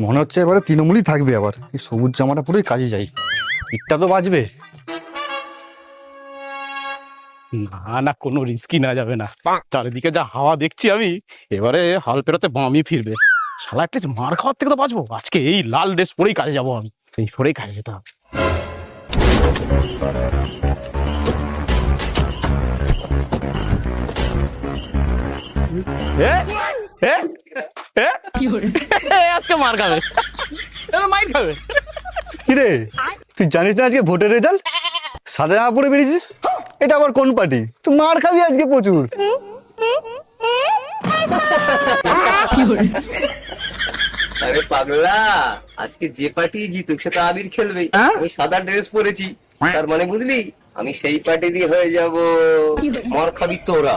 মনে হচ্ছে এবারে তৃণমূলই থাকবে। আবার এই সবুজ জামাটা পুরোই কাজে যাই, ইটটা তো বাজবে না না, কোনো রিস্কই না যাবে না। চারিদিকে যা হাওয়া দেখছি আমি, এবারে হাল পেরোতে বামই ফিরবে। শালা অ্যাটলিস্ট মার খাওয়ার থেকে তো বাঁচবো। আজকে এই লাল ড্রেস পরেই কাজে যাবো আমি, এই পরেই কাজে যেতে হবে। এ, এ, এ, আজকে মার খাবে, মাইর খাবে। কিরে, তুই জানিস না আজকে ভোটের রেজাল্ট? সাদা জামা পরে বেরিয়েছিস, এটা আবার কোন পার্টি? তুই মার খাবি আজকে প্রচুর। আরে পাগলা, আজকে যে পার্টি জিতুক সে তো আবির খেলবেই। আমি সাদা ড্রেস পরেছি, তার মানে বুঝলি আমি সেই পার্টি দিয়ে হয়ে যাব মর খাবি তোরা।